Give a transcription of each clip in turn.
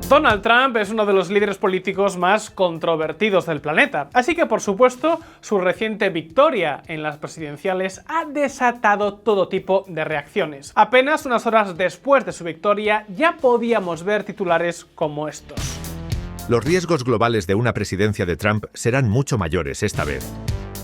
Donald Trump es uno de los líderes políticos más controvertidos del planeta, así que por supuesto su reciente victoria en las presidenciales ha desatado todo tipo de reacciones. Apenas unas horas después de su victoria ya podíamos ver titulares como estos. Los riesgos globales de una presidencia de Trump serán mucho mayores esta vez.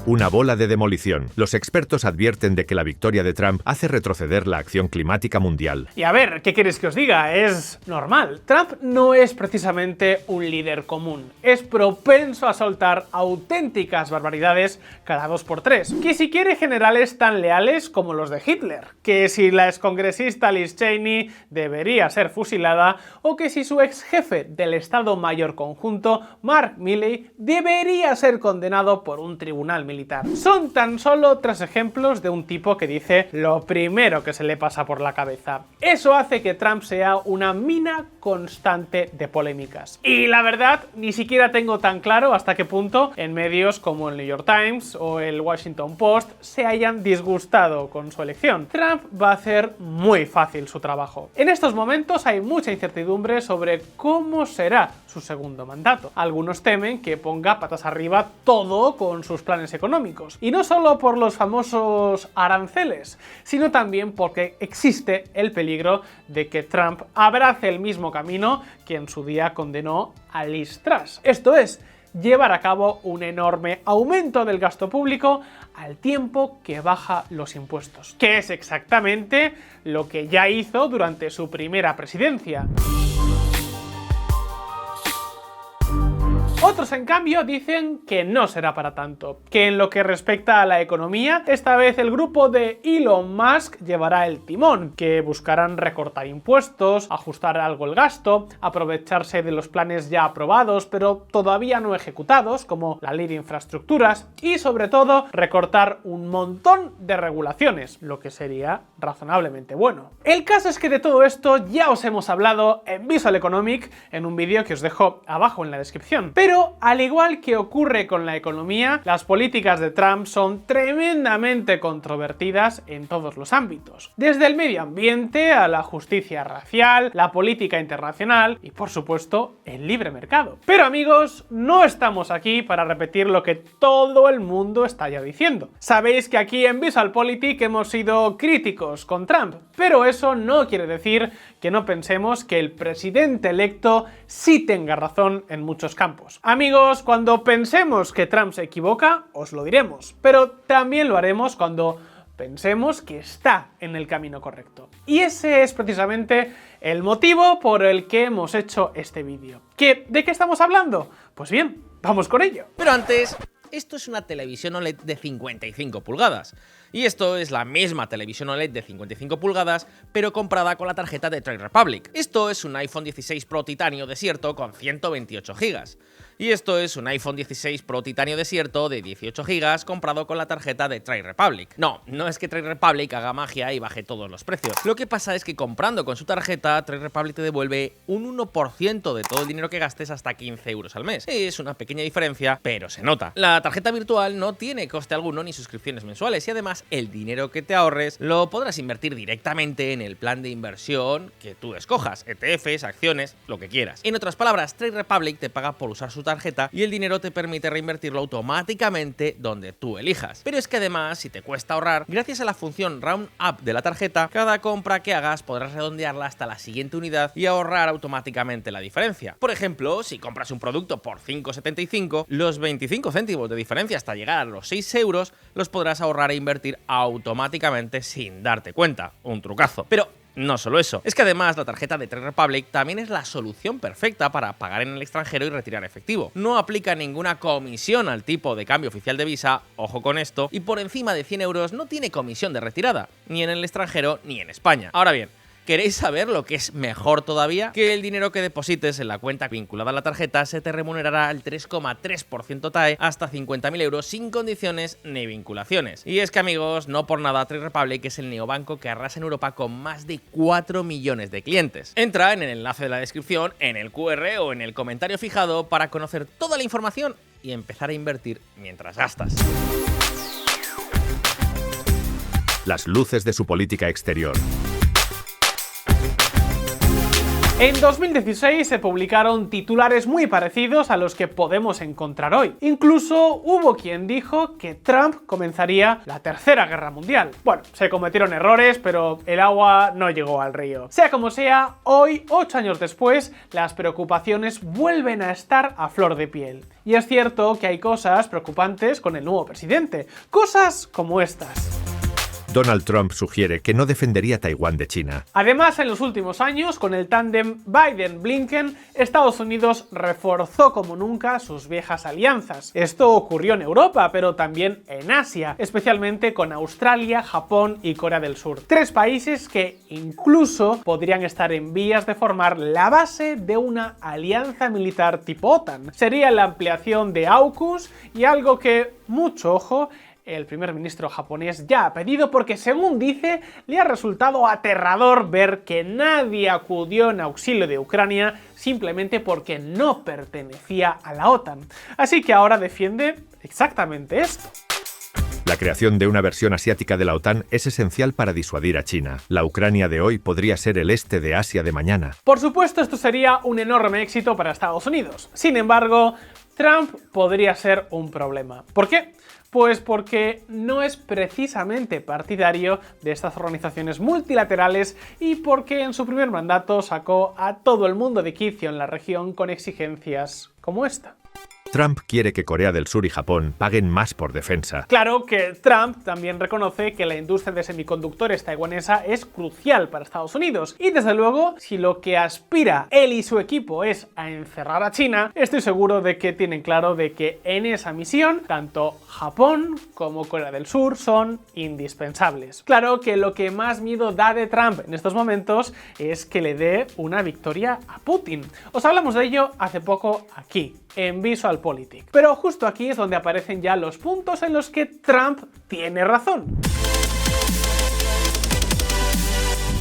Una bola de demolición. Los expertos advierten de que la victoria de Trump hace retroceder la acción climática mundial. Y a ver, ¿qué queréis que os diga? Es normal. Trump no es precisamente un líder común. Es propenso a soltar auténticas barbaridades cada 2x3. Que si quiere generales tan leales como los de Hitler. Que si la excongresista Liz Cheney debería ser fusilada. O que si su ex jefe del Estado Mayor Conjunto, Mark Milley, debería ser condenado por un tribunal militar. Son tan solo 3 ejemplos de un tipo que dice lo primero que se le pasa por la cabeza. Eso hace que Trump sea una mina constante de polémicas. Y la verdad, ni siquiera tengo tan claro hasta qué punto en medios como el New York Times o el Washington Post se hayan disgustado con su elección. Trump va a hacer muy fácil su trabajo. En estos momentos hay mucha incertidumbre sobre cómo será su segundo mandato. Algunos temen que ponga patas arriba todo con sus planes económicos. Y no solo por los famosos aranceles, sino también porque existe el peligro de que Trump abrace el mismo camino que en su día condenó a Liz Truss. Esto es, llevar a cabo un enorme aumento del gasto público al tiempo que baja los impuestos, que es exactamente lo que ya hizo durante su primera presidencia. Otros, en cambio, dicen que no será para tanto, que en lo que respecta a la economía, esta vez el grupo de Elon Musk llevará el timón, que buscarán recortar impuestos, ajustar algo el gasto, aprovecharse de los planes ya aprobados pero todavía no ejecutados, como la ley de infraestructuras, y sobre todo recortar un montón de regulaciones, lo que sería razonablemente bueno. El caso es que de todo esto ya os hemos hablado en Visual Economic, en un vídeo que os dejo abajo en la descripción. Pero al igual que ocurre con la economía, las políticas de Trump son tremendamente controvertidas en todos los ámbitos. Desde el medio ambiente a la justicia racial, la política internacional y, por supuesto, el libre mercado. Pero amigos, no estamos aquí para repetir lo que todo el mundo está ya diciendo. Sabéis que aquí en VisualPolitik hemos sido críticos con Trump, pero eso no quiere decir que no pensemos que el presidente electo sí tenga razón en muchos campos. Amigos, cuando pensemos que Trump se equivoca, os lo diremos, pero también lo haremos cuando pensemos que está en el camino correcto. Y ese es precisamente el motivo por el que hemos hecho este vídeo. ¿De qué estamos hablando? Pues bien, vamos con ello. Pero antes, esto es una televisión OLED de 55 pulgadas. Y esto es la misma televisión OLED de 55 pulgadas, pero comprada con la tarjeta de Trade Republic. Esto es un iPhone 16 Pro Titanio Desierto con 128 GB. Y esto es un iPhone 16 Pro Titanio Desierto de 18 GB comprado con la tarjeta de Trade Republic. No es que Trade Republic haga magia y baje todos los precios. Lo que pasa es que comprando con su tarjeta, Trade Republic te devuelve un 1% de todo el dinero que gastes hasta 15 euros al mes. Es una pequeña diferencia, pero se nota. La tarjeta virtual no tiene coste alguno ni suscripciones mensuales y además el dinero que te ahorres lo podrás invertir directamente en el plan de inversión que tú escojas, ETFs, acciones, lo que quieras. En otras palabras, Trade Republic te paga por usar su tarjeta y el dinero te permite reinvertirlo automáticamente donde tú elijas. Pero es que además, si te cuesta ahorrar, gracias a la función Round Up de la tarjeta, cada compra que hagas podrás redondearla hasta la siguiente unidad y ahorrar automáticamente la diferencia. Por ejemplo, si compras un producto por 5,75, los 25 céntimos de diferencia hasta llegar a los 6 euros los podrás ahorrar e invertir automáticamente sin darte cuenta. Un trucazo. Pero no solo eso, es que además la tarjeta de Trade Republic también es la solución perfecta para pagar en el extranjero y retirar efectivo. No aplica ninguna comisión al tipo de cambio oficial de Visa, ojo con esto, y por encima de 100 euros no tiene comisión de retirada, ni en el extranjero ni en España. Ahora bien, ¿queréis saber lo que es mejor todavía? Que el dinero que deposites en la cuenta vinculada a la tarjeta se te remunerará al 3,3% TAE hasta 50.000 euros sin condiciones ni vinculaciones. Y es que amigos, no por nada Trade Republic es el neobanco que arrasa en Europa con más de 4 millones de clientes. Entra en el enlace de la descripción, en el QR o en el comentario fijado para conocer toda la información y empezar a invertir mientras gastas. Las luces de su política exterior. En 2016 se publicaron titulares muy parecidos a los que podemos encontrar hoy. Incluso hubo quien dijo que Trump comenzaría la Tercera Guerra Mundial. Bueno, se cometieron errores, pero el agua no llegó al río. Sea como sea, hoy, 8 años después, las preocupaciones vuelven a estar a flor de piel. Y es cierto que hay cosas preocupantes con el nuevo presidente. Cosas como estas. Donald Trump sugiere que no defendería Taiwán de China. Además, en los últimos años, con el tándem Biden-Blinken, Estados Unidos reforzó como nunca sus viejas alianzas. Esto ocurrió en Europa, pero también en Asia, especialmente con Australia, Japón y Corea del Sur. 3 países que incluso podrían estar en vías de formar la base de una alianza militar tipo OTAN. Sería la ampliación de AUKUS y algo que, mucho ojo, el primer ministro japonés ya ha pedido porque, según dice, le ha resultado aterrador ver que nadie acudió en auxilio de Ucrania simplemente porque no pertenecía a la OTAN. Así que ahora defiende exactamente esto. La creación de una versión asiática de la OTAN es esencial para disuadir a China. La Ucrania de hoy podría ser el este de Asia de mañana. Por supuesto, esto sería un enorme éxito para Estados Unidos. Sin embargo, Trump podría ser un problema. ¿Por qué? Pues porque no es precisamente partidario de estas organizaciones multilaterales y porque en su primer mandato sacó a todo el mundo de quicio en la región con exigencias como esta. Trump quiere que Corea del Sur y Japón paguen más por defensa. Claro que Trump también reconoce que la industria de semiconductores taiwanesa es crucial para Estados Unidos. Y desde luego, si lo que aspira él y su equipo es a encerrar a China, estoy seguro de que tienen claro de que en esa misión, tanto Japón como Corea del Sur son indispensables. Claro que lo que más miedo da de Trump en estos momentos es que le dé una victoria a Putin. Os hablamos de ello hace poco aquí, en VisualPolitik. Pero justo aquí es donde aparecen ya los puntos en los que Trump tiene razón.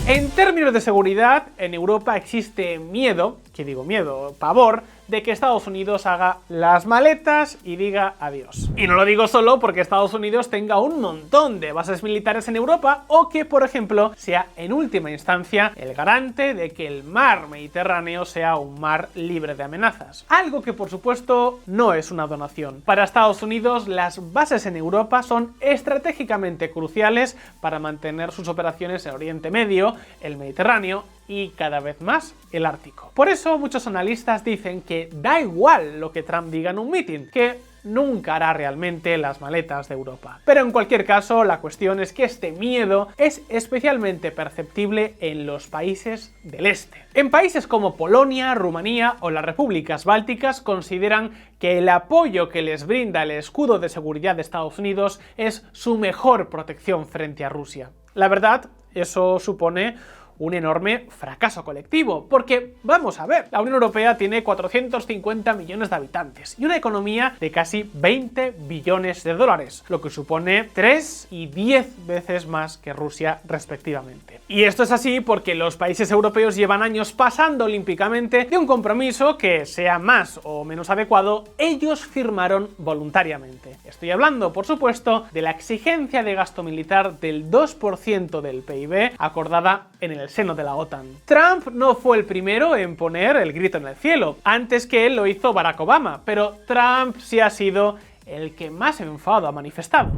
En términos de seguridad, en Europa existe miedo, que digo miedo, pavor, de que Estados Unidos haga las maletas y diga adiós. Y no lo digo solo porque Estados Unidos tenga un montón de bases militares en Europa o que, por ejemplo, sea en última instancia el garante de que el mar Mediterráneo sea un mar libre de amenazas. Algo que, por supuesto, no es una donación. Para Estados Unidos, las bases en Europa son estratégicamente cruciales para mantener sus operaciones en Oriente Medio, el Mediterráneo y cada vez más el Ártico. Por eso muchos analistas dicen que da igual lo que Trump diga en un mitin, que nunca hará realmente las maletas de Europa. Pero en cualquier caso, la cuestión es que este miedo es especialmente perceptible en los países del este. En países como Polonia, Rumanía o las repúblicas bálticas consideran que el apoyo que les brinda el escudo de seguridad de Estados Unidos es su mejor protección frente a Rusia. La verdad, eso supone un enorme fracaso colectivo, porque, vamos a ver, la Unión Europea tiene 450 millones de habitantes y una economía de casi 20 billones de dólares, lo que supone 3 y 10 veces más que Rusia respectivamente. Y esto es así porque los países europeos llevan años pasando olímpicamente de un compromiso que, sea más o menos adecuado, ellos firmaron voluntariamente. Estoy hablando, por supuesto, de la exigencia de gasto militar del 2% del PIB acordada en el seno de la OTAN. Trump no fue el primero en poner el grito en el cielo. Antes que él lo hizo Barack Obama, pero Trump sí ha sido el que más enfado ha manifestado.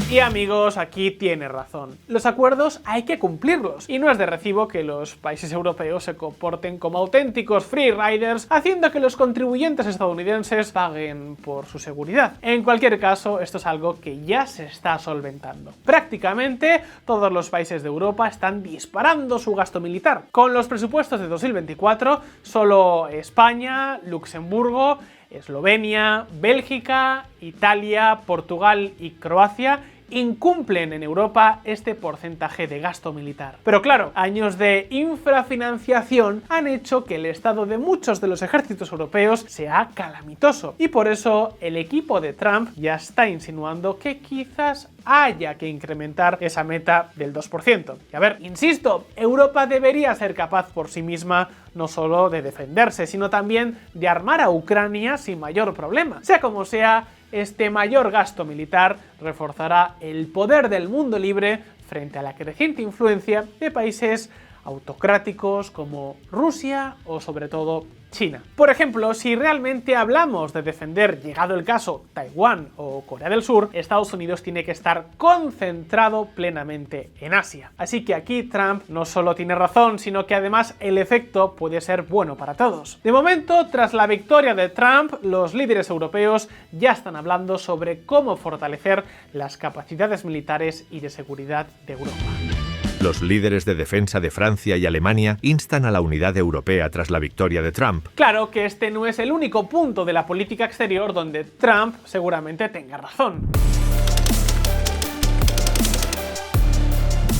Y amigos, aquí tiene razón. Los acuerdos hay que cumplirlos. Y no es de recibo que los países europeos se comporten como auténticos free riders, haciendo que los contribuyentes estadounidenses paguen por su seguridad. En cualquier caso, esto es algo que ya se está solventando. Prácticamente todos los países de Europa están disparando su gasto militar. Con los presupuestos de 2024, solo España, Luxemburgo, Eslovenia, Bélgica, Italia, Portugal y Croacia incumplen en Europa este porcentaje de gasto militar. Pero claro, años de infrafinanciación han hecho que el estado de muchos de los ejércitos europeos sea calamitoso y por eso el equipo de Trump ya está insinuando que quizás haya que incrementar esa meta del 2%. Y a ver, insisto, Europa debería ser capaz por sí misma no solo de defenderse, sino también de armar a Ucrania sin mayor problema. Sea como sea, este mayor gasto militar reforzará el poder del mundo libre frente a la creciente influencia de países autocráticos como Rusia o sobre todo China. Por ejemplo, si realmente hablamos de defender, llegado el caso, Taiwán o Corea del Sur, Estados Unidos tiene que estar concentrado plenamente en Asia. Así que aquí Trump no solo tiene razón, sino que además el efecto puede ser bueno para todos. De momento, tras la victoria de Trump, los líderes europeos ya están hablando sobre cómo fortalecer las capacidades militares y de seguridad de Europa. Los líderes de defensa de Francia y Alemania instan a la unidad europea tras la victoria de Trump. Claro que este no es el único punto de la política exterior donde Trump seguramente tenga razón.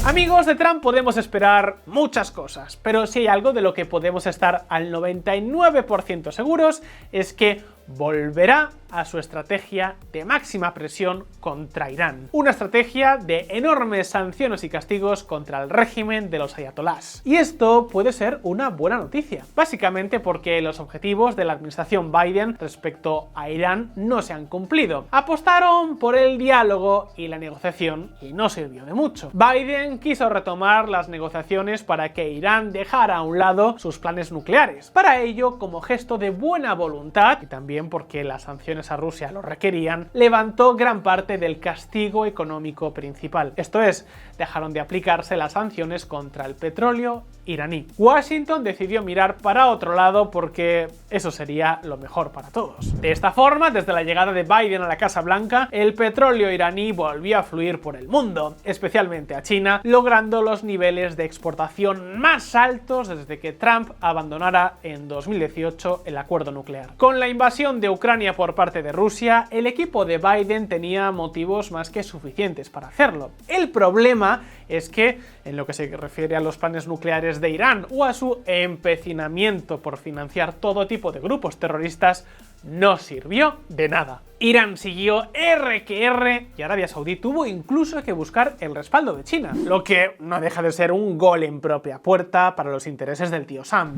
Amigos, de Trump podemos esperar muchas cosas, pero si hay algo de lo que podemos estar al 99% seguros es que volverá a su estrategia de máxima presión contra Irán. Una estrategia de enormes sanciones y castigos contra el régimen de los ayatolás. Y esto puede ser una buena noticia, básicamente porque los objetivos de la administración Biden respecto a Irán no se han cumplido. Apostaron por el diálogo y la negociación y no sirvió de mucho. Biden quiso retomar las negociaciones para que Irán dejara a un lado sus planes nucleares. Para ello, como gesto de buena voluntad y también porque las sanciones a Rusia lo requerían, levantó gran parte del castigo económico principal. Esto es, dejaron de aplicarse las sanciones contra el petróleo iraní. Washington decidió mirar para otro lado porque eso sería lo mejor para todos. De esta forma, desde la llegada de Biden a la Casa Blanca, el petróleo iraní volvió a fluir por el mundo, especialmente a China, logrando los niveles de exportación más altos desde que Trump abandonara en 2018 el acuerdo nuclear. Con la invasión de Ucrania por parte de Rusia, el equipo de Biden tenía motivos más que suficientes para hacerlo. El problema es que, en lo que se refiere a los planes nucleares de Irán o a su empecinamiento por financiar todo tipo de grupos terroristas, no sirvió de nada. Irán siguió R que R y Arabia Saudí tuvo incluso que buscar el respaldo de China, lo que no deja de ser un gol en propia puerta para los intereses del tío Sam.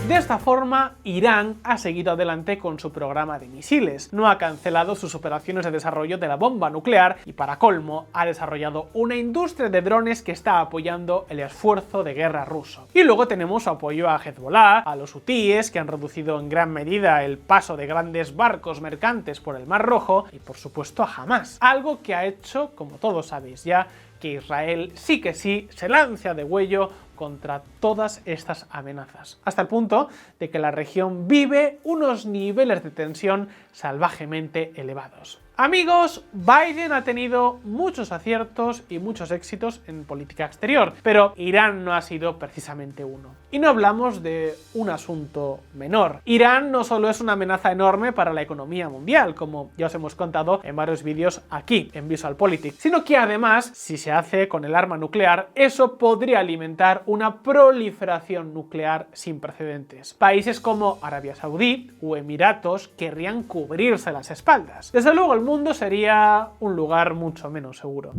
De esta forma, Irán ha seguido adelante con su programa de misiles, no ha cancelado sus operaciones de desarrollo de la bomba nuclear y, para colmo, ha desarrollado una industria de drones que está apoyando el esfuerzo de guerra ruso. Y luego tenemos su apoyo a Hezbollah, a los hutíes, que han reducido en gran medida el paso de grandes barcos mercantes por el Mar Rojo, y por supuesto a Hamás, algo que ha hecho, como todos sabéis ya, que Israel sí que sí se lanza de huello contra todas estas amenazas, hasta el punto de que la región vive unos niveles de tensión salvajemente elevados. Amigos, Biden ha tenido muchos aciertos y muchos éxitos en política exterior, pero Irán no ha sido precisamente uno. Y no hablamos de un asunto menor. Irán no solo es una amenaza enorme para la economía mundial, como ya os hemos contado en varios vídeos aquí, en VisualPolitik, sino que además, si se hace con el arma nuclear, eso podría alimentar una proliferación nuclear sin precedentes. Países como Arabia Saudí o Emiratos querrían cubrirse las espaldas. Desde luego, el mundo sería un lugar mucho menos seguro.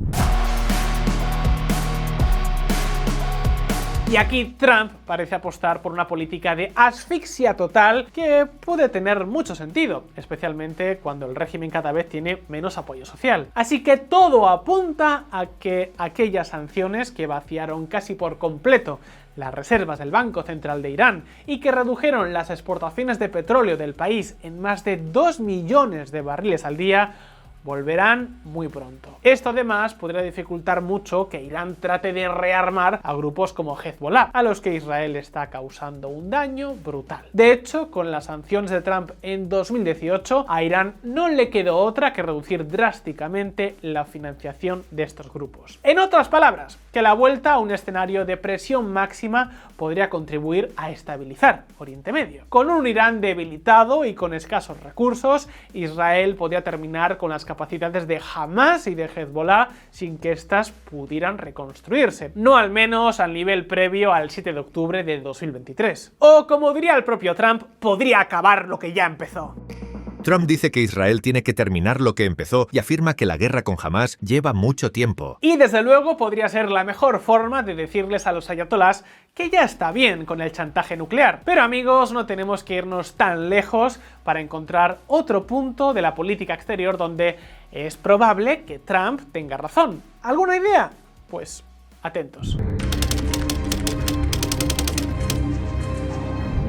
Y aquí Trump parece apostar por una política de asfixia total que puede tener mucho sentido, especialmente cuando el régimen cada vez tiene menos apoyo social. Así que todo apunta a que aquellas sanciones que vaciaron casi por completo las reservas del Banco Central de Irán y que redujeron las exportaciones de petróleo del país en más de 2 millones de barriles al día, volverán muy pronto. Esto además podría dificultar mucho que Irán trate de rearmar a grupos como Hezbollah, a los que Israel está causando un daño brutal. De hecho, con las sanciones de Trump en 2018, a Irán no le quedó otra que reducir drásticamente la financiación de estos grupos. En otras palabras, que la vuelta a un escenario de presión máxima podría contribuir a estabilizar Oriente Medio. Con un Irán debilitado y con escasos recursos, Israel podría terminar con las capacidades de Hamás y de Hezbollah sin que éstas pudieran reconstruirse, no al menos al nivel previo al 7 de octubre de 2023. O, como diría el propio Trump, podría acabar lo que ya empezó. Trump dice que Israel tiene que terminar lo que empezó y afirma que la guerra con Hamás lleva mucho tiempo. Y desde luego podría ser la mejor forma de decirles a los ayatolás que ya está bien con el chantaje nuclear. Pero amigos, no tenemos que irnos tan lejos para encontrar otro punto de la política exterior donde es probable que Trump tenga razón. ¿Alguna idea? Pues atentos.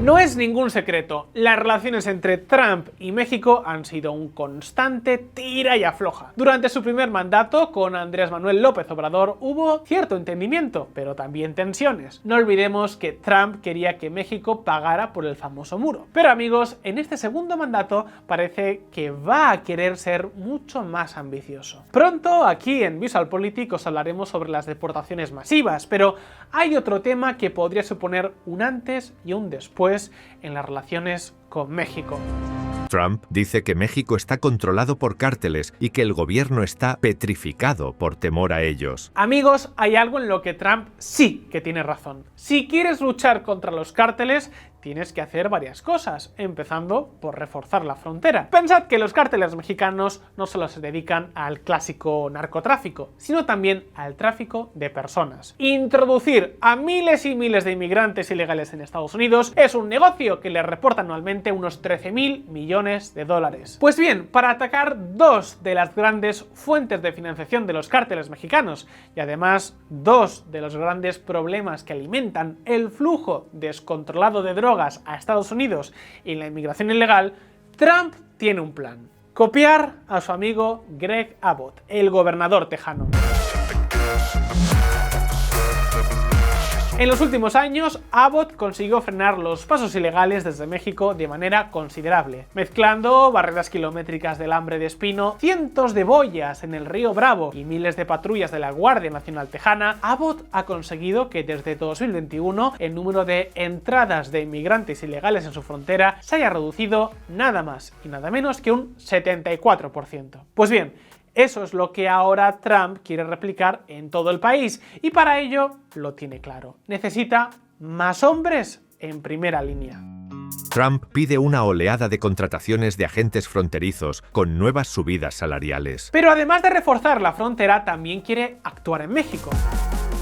No es ningún secreto, las relaciones entre Trump y México han sido un constante tira y afloja. Durante su primer mandato con Andrés Manuel López Obrador hubo cierto entendimiento, pero también tensiones. No olvidemos que Trump quería que México pagara por el famoso muro. Pero amigos, en este segundo mandato parece que va a querer ser mucho más ambicioso. Pronto aquí en VisualPolitik os hablaremos sobre las deportaciones masivas, pero hay otro tema que podría suponer un antes y un después en las relaciones con México. Trump dice que México está controlado por cárteles y que el gobierno está petrificado por temor a ellos. Amigos, hay algo en lo que Trump sí que tiene razón. Si quieres luchar contra los cárteles, tienes que hacer varias cosas, empezando por reforzar la frontera. Pensad que los cárteles mexicanos no solo se dedican al clásico narcotráfico, sino también al tráfico de personas. Introducir a miles y miles de inmigrantes ilegales en Estados Unidos es un negocio que les reporta anualmente unos 13.000 millones de dólares. Pues bien, para atacar dos de las grandes fuentes de financiación de los cárteles mexicanos y además dos de los grandes problemas que alimentan el flujo descontrolado de drogas a Estados Unidos y la inmigración ilegal, Trump tiene un plan: copiar a su amigo Greg Abbott, el gobernador tejano. En los últimos años, Abbott consiguió frenar los pasos ilegales desde México de manera considerable, mezclando barreras kilométricas de alambre de espino, cientos de boyas en el río Bravo y miles de patrullas de la Guardia Nacional Tejana. Abbott ha conseguido que desde 2021 el número de entradas de inmigrantes ilegales en su frontera se haya reducido nada más y nada menos que un 74%. Pues bien, eso es lo que ahora Trump quiere replicar en todo el país y para ello lo tiene claro. Necesita más hombres en primera línea. Trump pide una oleada de contrataciones de agentes fronterizos con nuevas subidas salariales. Pero además de reforzar la frontera, también quiere actuar en México.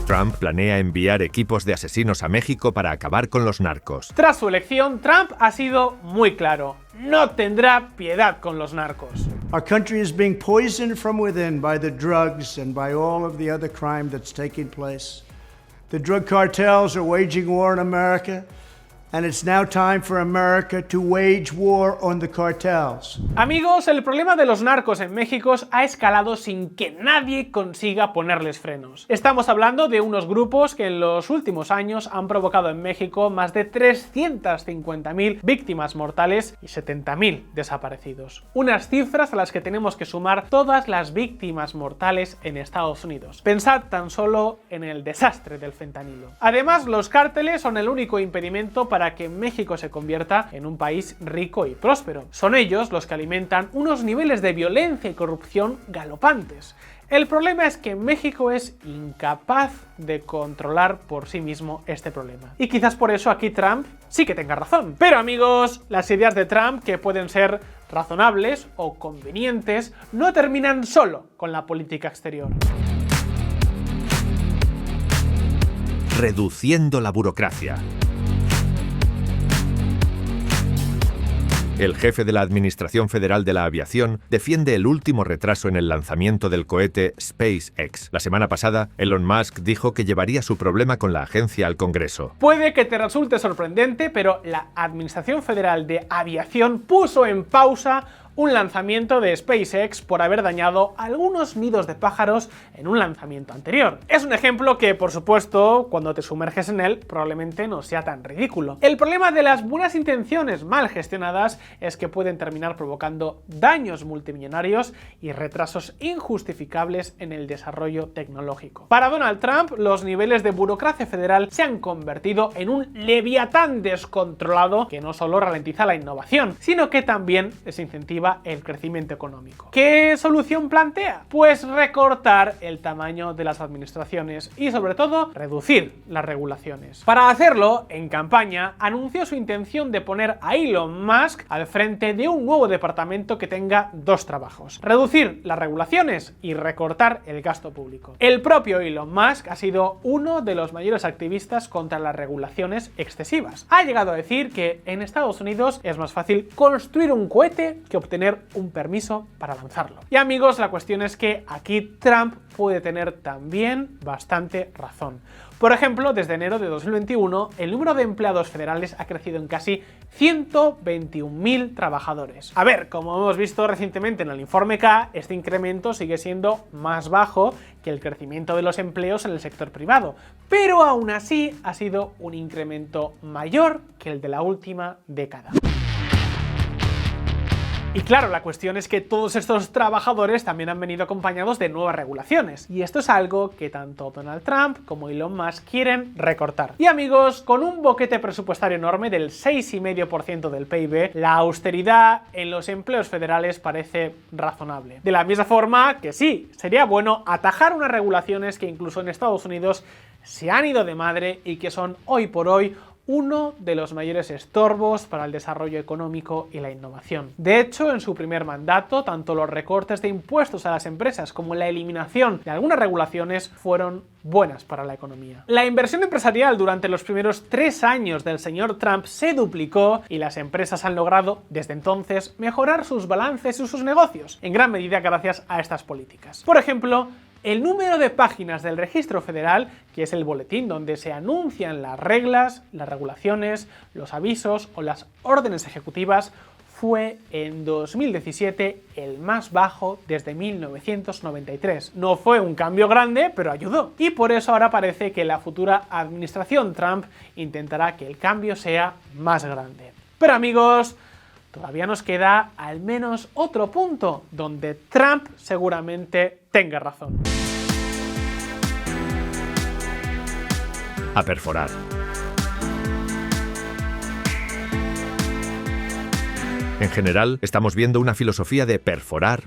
Trump planea enviar equipos de asesinos a México para acabar con los narcos. Tras su elección, Trump ha sido muy claro: no tendrá piedad con los narcos. Our country is being poisoned from within by the drugs and by all of the other crime that's taking place. The drug cartels are waging war in America, and it's now time for America to wage war on the cartels. Amigos, el problema de los narcos en México ha escalado sin que nadie consiga ponerles frenos. Estamos hablando de unos grupos que en los últimos años han provocado en México más de 350.000 víctimas mortales y 70.000 desaparecidos. Unas cifras a las que tenemos que sumar todas las víctimas mortales en Estados Unidos. Pensad tan solo en el desastre del fentanilo. Además, los cárteles son el único impedimento para que México se convierta en un país rico y próspero. Son ellos los que alimentan unos niveles de violencia y corrupción galopantes. El problema es que México es incapaz de controlar por sí mismo este problema. Y quizás por eso aquí Trump sí que tenga razón. Pero amigos, las ideas de Trump, que pueden ser razonables o convenientes, no terminan solo con la política exterior. Reduciendo la burocracia. El jefe de la Administración Federal de la Aviación defiende el último retraso en el lanzamiento del cohete SpaceX. La semana pasada, Elon Musk dijo que llevaría su problema con la agencia al Congreso. Puede que te resulte sorprendente, pero la Administración Federal de Aviación puso en pausa un lanzamiento de SpaceX por haber dañado algunos nidos de pájaros en un lanzamiento anterior. Es un ejemplo que, por supuesto, cuando te sumerges en él, probablemente no sea tan ridículo. El problema de las buenas intenciones mal gestionadas es que pueden terminar provocando daños multimillonarios y retrasos injustificables en el desarrollo tecnológico. Para Donald Trump, los niveles de burocracia federal se han convertido en un leviatán descontrolado que no solo ralentiza la innovación, sino que también desincentiva definitiva el crecimiento económico. ¿Qué solución plantea? Pues recortar el tamaño de las administraciones y sobre todo reducir las regulaciones. Para hacerlo, en campaña anunció su intención de poner a Elon Musk al frente de un nuevo departamento que tenga dos trabajos: reducir las regulaciones y recortar el gasto público. El propio Elon Musk ha sido uno de los mayores activistas contra las regulaciones excesivas. Ha llegado a decir que en Estados Unidos es más fácil construir un cohete que obtener un permiso para lanzarlo. Y amigos, la cuestión es que aquí Trump puede tener también bastante razón. Por ejemplo, desde enero de 2021, el número de empleados federales ha crecido en casi 121.000 trabajadores. A ver, como hemos visto recientemente en el informe K, este incremento sigue siendo más bajo que el crecimiento de los empleos en el sector privado, pero aún así ha sido un incremento mayor que el de la última década. Y claro, la cuestión es que todos estos trabajadores también han venido acompañados de nuevas regulaciones, y esto es algo que tanto Donald Trump como Elon Musk quieren recortar. Y amigos, con un boquete presupuestario enorme del 6,5% del PIB, la austeridad en los empleos federales parece razonable. De la misma forma que sí, sería bueno atajar unas regulaciones que incluso en Estados Unidos se han ido de madre y que son hoy por hoy uno de los mayores estorbos para el desarrollo económico y la innovación. De hecho, en su primer mandato, tanto los recortes de impuestos a las empresas como la eliminación de algunas regulaciones fueron buenas para la economía. La inversión empresarial durante los primeros 3 años del señor Trump se duplicó y las empresas han logrado, desde entonces, mejorar sus balances y sus negocios, en gran medida gracias a estas políticas. Por ejemplo, el número de páginas del Registro Federal, que es el boletín donde se anuncian las reglas, las regulaciones, los avisos o las órdenes ejecutivas, fue en 2017 el más bajo desde 1993. No fue un cambio grande, pero ayudó. Y por eso ahora parece que la futura administración Trump intentará que el cambio sea más grande. Pero amigos, todavía nos queda al menos otro punto donde Trump seguramente tenga razón. A perforar. En general, estamos viendo una filosofía de perforar.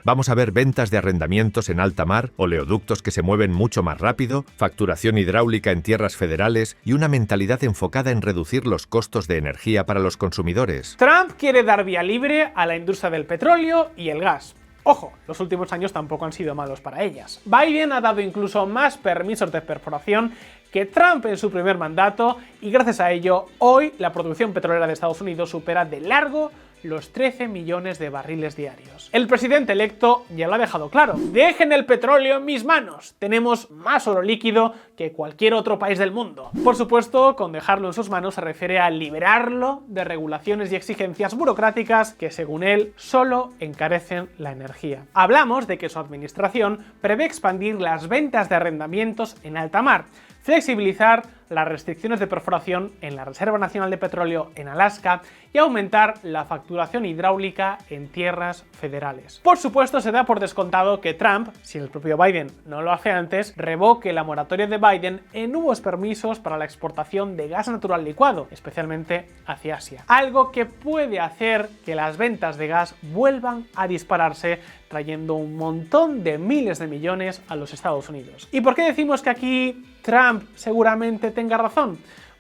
Vamos a ver ventas de arrendamientos en alta mar, oleoductos que se mueven mucho más rápido, facturación hidráulica en tierras federales y una mentalidad enfocada en reducir los costos de energía para los consumidores. Trump quiere dar vía libre a la industria del petróleo y el gas. Ojo, los últimos años tampoco han sido malos para ellas. Biden ha dado incluso más permisos de perforación que Trump en su primer mandato y gracias a ello, hoy la producción petrolera de Estados Unidos supera de largo los 13 millones de barriles diarios. El presidente electo ya lo ha dejado claro: dejen el petróleo en mis manos, tenemos más oro líquido que cualquier otro país del mundo. Por supuesto, con dejarlo en sus manos se refiere a liberarlo de regulaciones y exigencias burocráticas que, según él, solo encarecen la energía. Hablamos de que su administración prevé expandir las ventas de arrendamientos en alta mar, flexibilizar las restricciones de perforación en la Reserva Nacional de Petróleo en Alaska y aumentar la facturación hidráulica en tierras federales. Por supuesto, se da por descontado que Trump, si el propio Biden no lo hace antes, revoque la moratoria de Biden en nuevos permisos para la exportación de gas natural licuado, especialmente hacia Asia. Algo que puede hacer que las ventas de gas vuelvan a dispararse, trayendo un montón de miles de millones a los Estados Unidos. ¿Y por qué decimos que aquí Trump seguramente tenga razón?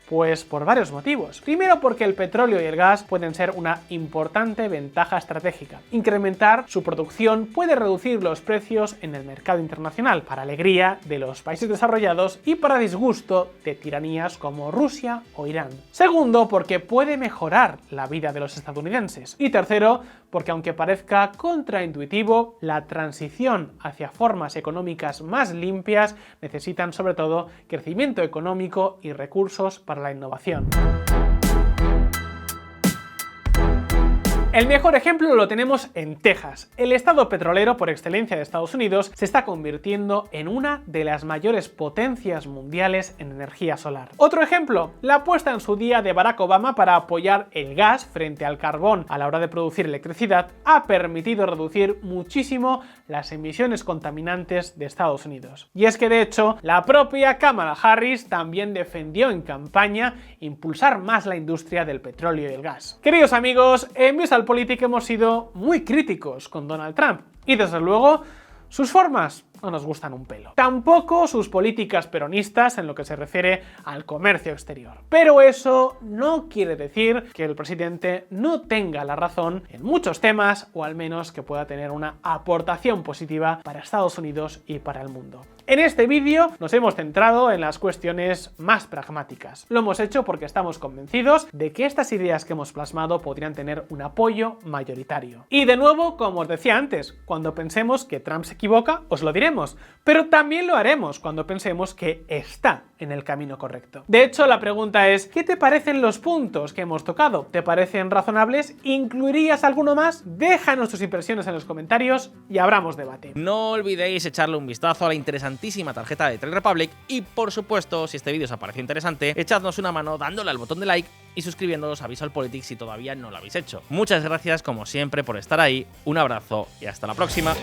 Pues por varios motivos. Primero, porque el petróleo y el gas pueden ser una importante ventaja estratégica. Incrementar su producción puede reducir los precios en el mercado internacional, para alegría de los países desarrollados y para disgusto de tiranías como Rusia o Irán. Segundo, porque puede mejorar la vida de los estadounidenses. Y tercero, porque aunque parezca contraintuitivo, la transición hacia formas económicas más limpias necesitan sobre todo crecimiento económico y recursos para la innovación. El mejor ejemplo lo tenemos en Texas. El estado petrolero por excelencia de Estados Unidos se está convirtiendo en una de las mayores potencias mundiales en energía solar. Otro ejemplo, la apuesta en su día de Barack Obama para apoyar el gas frente al carbón a la hora de producir electricidad ha permitido reducir muchísimo las emisiones contaminantes de Estados Unidos. Y es que de hecho, la propia Kamala Harris también defendió en campaña impulsar más la industria del petróleo y el gas. Queridos amigos, en VisualPolitik hemos sido muy críticos con Donald Trump y desde luego sus formas no nos gustan un pelo. Tampoco sus políticas peronistas en lo que se refiere al comercio exterior. Pero eso no quiere decir que el presidente no tenga la razón en muchos temas, o al menos que pueda tener una aportación positiva para Estados Unidos y para el mundo. En este vídeo nos hemos centrado en las cuestiones más pragmáticas. Lo hemos hecho porque estamos convencidos de que estas ideas que hemos plasmado podrían tener un apoyo mayoritario. Y de nuevo, como os decía antes, cuando pensemos que Trump se equivoca, os lo diremos, pero también lo haremos cuando pensemos que está en el camino correcto. De hecho, la pregunta es, ¿qué te parecen los puntos que hemos tocado? ¿Te parecen razonables? ¿Incluirías alguno más? Déjanos tus impresiones en los comentarios y abramos debate. No olvidéis echarle un vistazo a la interesantísima tarjeta de Trade Republic y, por supuesto, si este vídeo os ha parecido interesante, echadnos una mano dándole al botón de like y suscribiéndoos a VisualPolitik si todavía no lo habéis hecho. Muchas gracias, como siempre, por estar ahí, un abrazo y hasta la próxima.